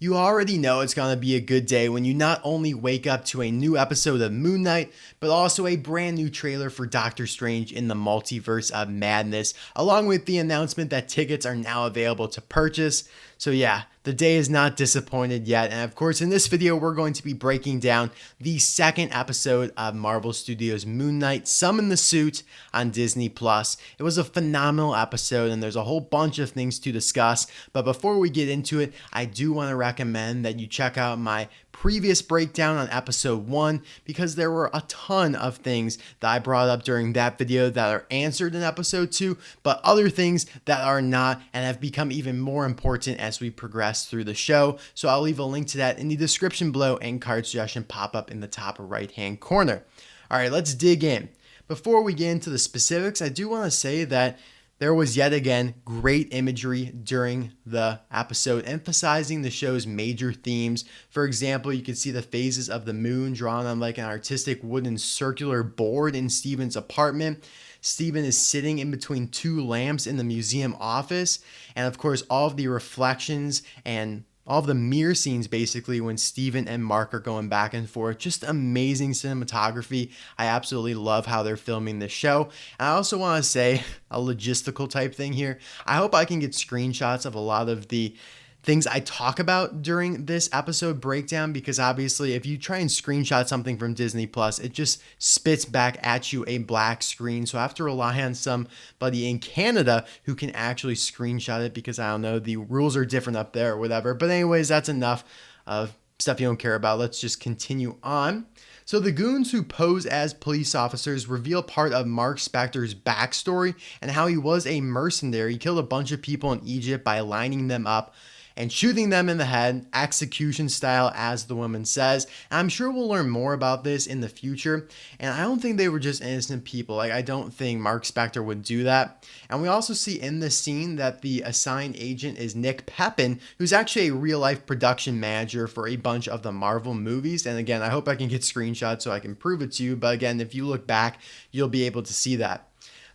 You already know it's gonna be a good day when you not only wake up to a new episode of Moon Knight, but also a brand new trailer for Doctor Strange in the Multiverse of Madness, along with the announcement that tickets are now available to purchase. So yeah, the day is not disappointed yet, and of course in this video we're going to be breaking down the second episode of Marvel Studios' Moon Knight, Summon the Suit on Disney+. It was a phenomenal episode and there's a whole bunch of things to discuss, but before we get into it, I do want to recommend that you check out my previous breakdown on episode 1 because there were a ton of things that I brought up during that video that are answered in episode 2, but other things that are not and have become even more important as we progress through the show. So I'll leave a link to that in the description below and card suggestion pop up in the top right hand corner. All right, let's dig in. Before we get into the specifics, I do want to say that there was yet again great imagery during the episode, emphasizing the show's major themes. For example, you can see the phases of the moon drawn on like an artistic wooden circular board in Steven's apartment. Steven is sitting in between two lamps in the museum office, and of course all of the reflections and all of the mirror scenes basically when Steven and Marc are going back and forth. Just amazing cinematography. I absolutely love how they're filming this show. And I also want to say a logistical type thing here. I hope I can get screenshots of a lot of the things I talk about during this episode breakdown, because obviously if you try and screenshot something from Disney Plus, it just spits back at you a black screen. So I have to rely on somebody in Canada who can actually screenshot it, because I don't know, the rules are different up there or whatever. But anyways, that's enough of stuff you don't care about. Let's just continue on. So the goons who pose as police officers reveal part of Marc Spector's backstory and how he was a mercenary. He killed a bunch of people in Egypt by lining them up and shooting them in the head, execution style, as the woman says. And I'm sure we'll learn more about this in the future. And I don't think they were just innocent people. Like, I don't think Marc Spector would do that. And we also see in this scene that the assigned agent is Nick Pepin, who's actually a real life production manager for a bunch of the Marvel movies. And again, I hope I can get screenshots so I can prove it to you. But again, if you look back, you'll be able to see that.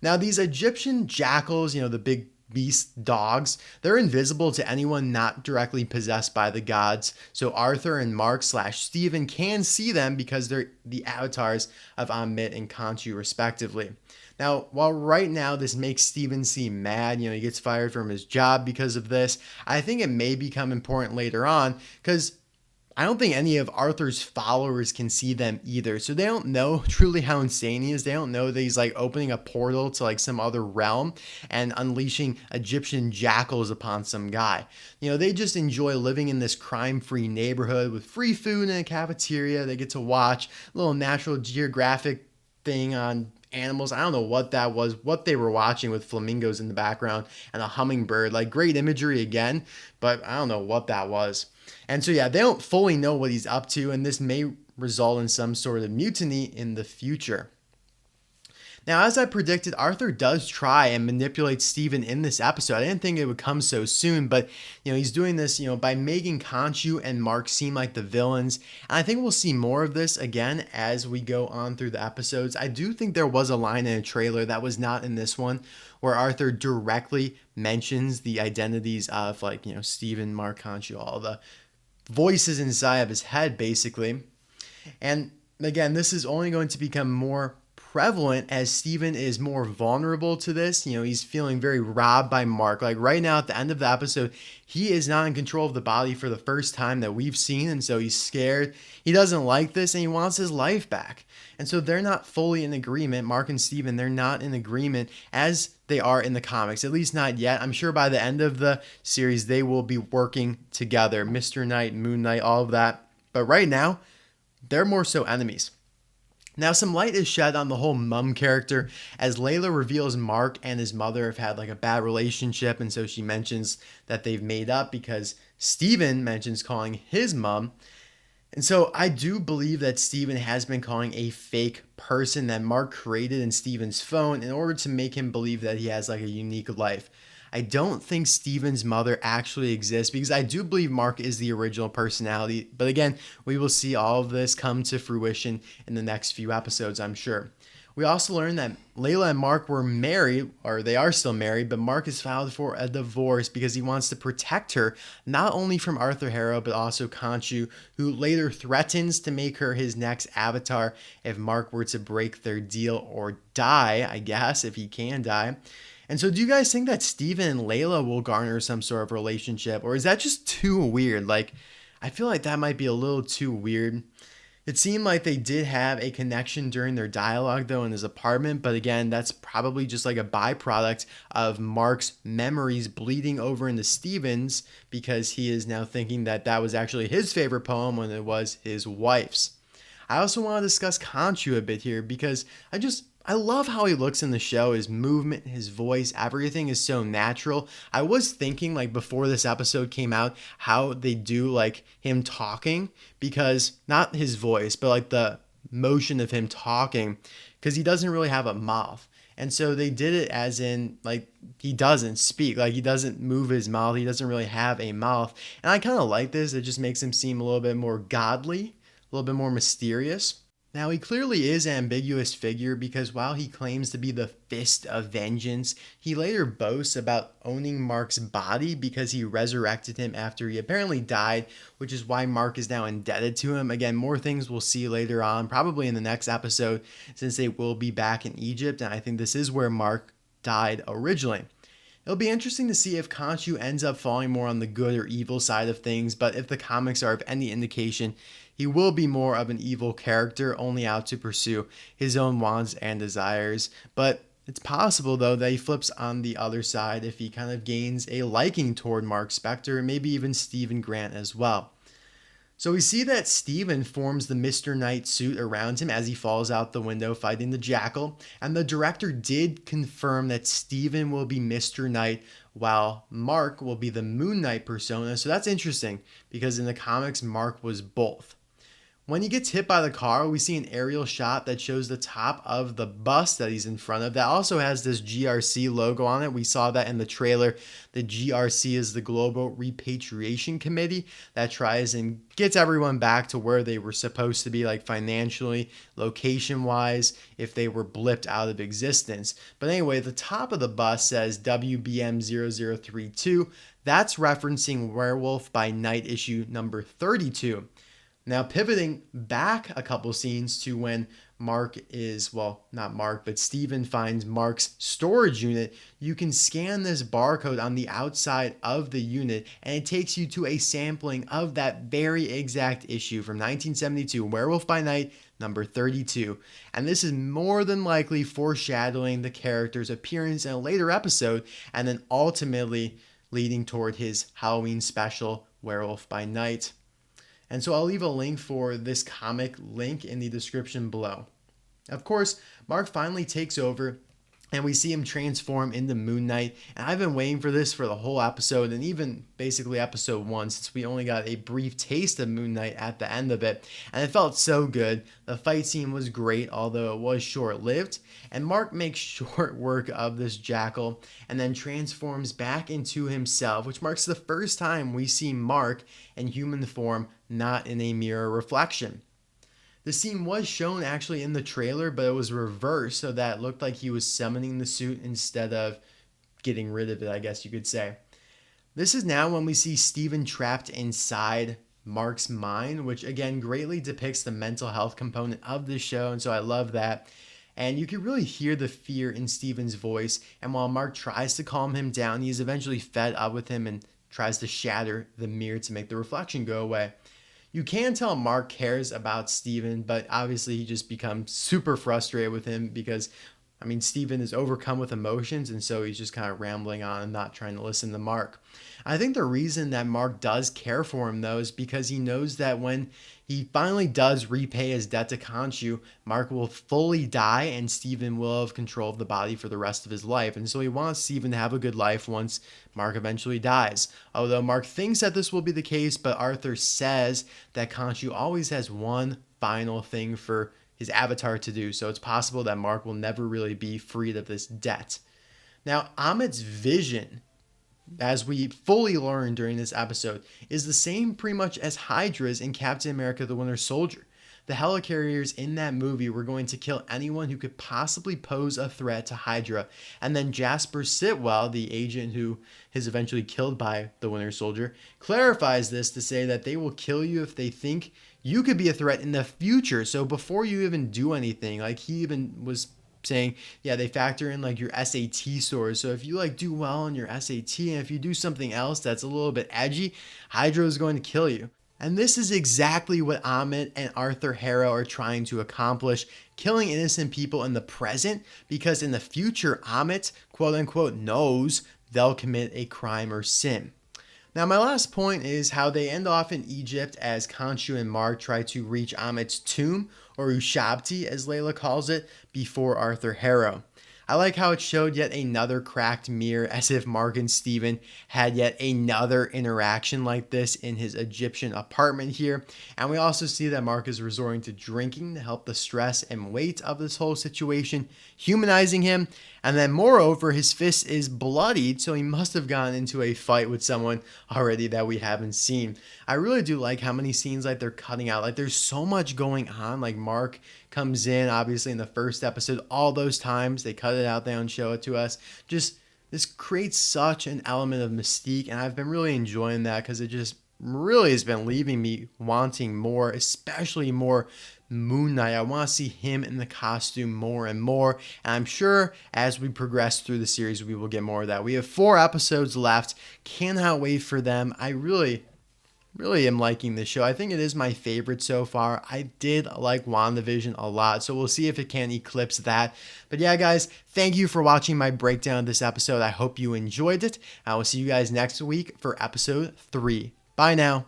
Now, these Egyptian jackals, the big beast dogs, they're invisible to anyone not directly possessed by the gods. So Arthur and Marc/Steven can see them because they're the avatars of Ammit and Khonshu respectively. Now, while right now this makes Steven seem mad, he gets fired from his job because of this, I think it may become important later on, because I don't think any of Arthur's followers can see them either. So they don't know truly how insane he is. They don't know that he's like opening a portal to like some other realm and unleashing Egyptian jackals upon some guy. They just enjoy living in this crime-free neighborhood with free food in a cafeteria. They get to watch a little National Geographic thing on animals. I don't know what that was, what they were watching with flamingos in the background and a hummingbird. Like, great imagery again, but I don't know what that was. And so yeah, they don't fully know what he's up to, and this may result in some sort of mutiny in the future. Now, as I predicted, Arthur does try and manipulate Steven in this episode. I didn't think it would come so soon, but he's doing this, by making Khonshu and Marc seem like the villains. And I think we'll see more of this again as we go on through the episodes. I do think there was a line in a trailer that was not in this one, where Arthur directly mentions the identities of Steven, Marc, Khonshu, all the voices inside of his head basically. And again, this is only going to become more prevalent as Steven is more vulnerable to this. He's feeling very robbed by Marc. Like right now at the end of the episode, he is not in control of the body for the first time that we've seen, and so he's scared. He doesn't like this and he wants his life back. And so they're not fully in agreement. Marc and Steven, they're not in agreement as they are in the comics, at least not yet. I'm sure by the end of the series they will be working together. Mr. Knight, Moon Knight, all of that. But right now, they're more so enemies. Now, some light is shed on the whole mum character as Layla reveals Marc and his mother have had like a bad relationship, and so she mentions that they've made up because Steven mentions calling his mom. And so I do believe that Steven has been calling a fake person that Marc created in Steven's phone in order to make him believe that he has like a unique life. I don't think Steven's mother actually exists because I do believe Marc is the original personality. But again, we will see all of this come to fruition in the next few episodes, I'm sure. We also learned that Layla and Marc were married, or they are still married, but Marc has filed for a divorce because he wants to protect her, not only from Arthur Harrow, but also Khonshu, who later threatens to make her his next avatar if Marc were to break their deal or die, I guess, if he can die. And so do you guys think that Steven and Layla will garner some sort of relationship, or is that just too weird? Like, I feel like that might be a little too weird. It seemed like they did have a connection during their dialogue, though, in his apartment. But again, that's probably just like a byproduct of Marc's memories bleeding over into Steven's because he is now thinking that that was actually his favorite poem when it was his wife's. I also want to discuss Khonshu a bit here because I love how he looks in the show. His movement, his voice, everything is so natural. I was thinking like before this episode came out how they do like him talking, because not his voice, but like the motion of him talking, because he doesn't really have a mouth. And so they did it as in like he doesn't speak, like he doesn't move his mouth. He doesn't really have a mouth. And I kind of like this. It just makes him seem a little bit more godly, a little bit more mysterious. Now, he clearly is an ambiguous figure because while he claims to be the fist of vengeance, he later boasts about owning Marc's body because he resurrected him after he apparently died, which is why Marc is now indebted to him. Again, more things we'll see later on, probably in the next episode, since they will be back in Egypt, and I think this is where Marc died originally. It'll be interesting to see if Khonshu ends up falling more on the good or evil side of things, but if the comics are of any indication, he will be more of an evil character, only out to pursue his own wants and desires. But it's possible, though, that he flips on the other side if he kind of gains a liking toward Marc Spector and maybe even Stephen Grant as well. So we see that Steven forms the Mr. Knight suit around him as he falls out the window fighting the Jackal, and the director did confirm that Steven will be Mr. Knight while Marc will be the Moon Knight persona. So that's interesting because in the comics Marc was both. When he gets hit by the car, we see an aerial shot that shows the top of the bus that he's in front of that also has this GRC logo on it. We saw that in the trailer. The GRC is the Global Repatriation Committee that tries and gets everyone back to where they were supposed to be, like financially, location-wise, if they were blipped out of existence. But anyway, the top of the bus says WBM0032. That's referencing Werewolf by Night issue number 32. Now, pivoting back a couple scenes to when Marc is, well, not Marc, but Steven finds Marc's storage unit, you can scan this barcode on the outside of the unit, and it takes you to a sampling of that very exact issue from 1972, Werewolf by Night, number 32. And this is more than likely foreshadowing the character's appearance in a later episode, and then ultimately leading toward his Halloween special, Werewolf by Night. And so I'll leave a link for this comic link in the description below. Of course, Marc finally takes over and we see him transform into Moon Knight. And I've been waiting for this for the whole episode and even basically episode 1, since we only got a brief taste of Moon Knight at the end of it. And it felt so good. The fight scene was great, although it was short-lived. And Marc makes short work of this Jackal and then transforms back into himself, which marks the first time we see Marc in human form, not in a mirror reflection. The scene was shown actually in the trailer, but it was reversed so that it looked like he was summoning the suit instead of getting rid of it, I guess you could say. This is now when we see Steven trapped inside Marc's mind, which again greatly depicts the mental health component of this show, and so I love that. And you can really hear the fear in Steven's voice, and while Marc tries to calm him down, he is eventually fed up with him and tries to shatter the mirror to make the reflection go away. You can tell Marc cares about Steven, but obviously he just becomes super frustrated with him because, I mean, Steven is overcome with emotions, and so he's just kind of rambling on and not trying to listen to Marc. I think the reason that Marc does care for him, though, is because he knows that when he finally does repay his debt to Khonshu, Marc will fully die and Steven will have control of the body for the rest of his life. And so he wants Steven to have a good life once Marc eventually dies. Although Marc thinks that this will be the case, but Arthur says that Khonshu always has one final thing for his avatar to do. So it's possible that Marc will never really be freed of this debt. Now, Ahmed's vision, as we fully learn during this episode, is the same pretty much as Hydra's in Captain America the Winter Soldier. the helicarriers in that movie were going to kill anyone who could possibly pose a threat to Hydra. And then Jasper Sitwell, the agent who is eventually killed by the Winter Soldier, clarifies this to say that they will kill you if they think you could be a threat in the future. So before you even do anything, like he even was saying, yeah, they factor in like your SAT scores. So if you like do well on your SAT and if you do something else that's a little bit edgy, Hydra is going to kill you. And this is exactly what Ammit and Arthur Harrow are trying to accomplish, killing innocent people in the present, because in the future, Ammit, quote unquote, knows they'll commit a crime or sin. Now, my last point is how they end off in Egypt as Khonshu and Marc try to reach Ammit's tomb, or Ushabti as Layla calls it, before Arthur Harrow. I like how it showed yet another cracked mirror, as if Marc and Steven had yet another interaction like this in his Egyptian apartment here. And we also see that Marc is resorting to drinking to help the stress and weight of this whole situation, humanizing him. And then moreover, his fist is bloodied, so he must have gotten into a fight with someone already that we haven't seen. I really do like how many scenes like they're cutting out. Like there's so much going on. Like Marc comes in, obviously in the first episode, all those times they cut it out, they don't show it to us. Just this creates such an element of mystique, and I've been really enjoying that because it just really has been leaving me wanting more, especially more Moon Knight. I want to see him in the costume more and more, and I'm sure as we progress through the series we will get more of that. We have 4 episodes left, cannot wait for them. I really am liking this show. I think it is my favorite so far. I did like WandaVision a lot, so we'll see if it can eclipse that. But yeah, guys, thank you for watching my breakdown of this episode. I hope you enjoyed it. I will see you guys next week for episode 3. Bye now.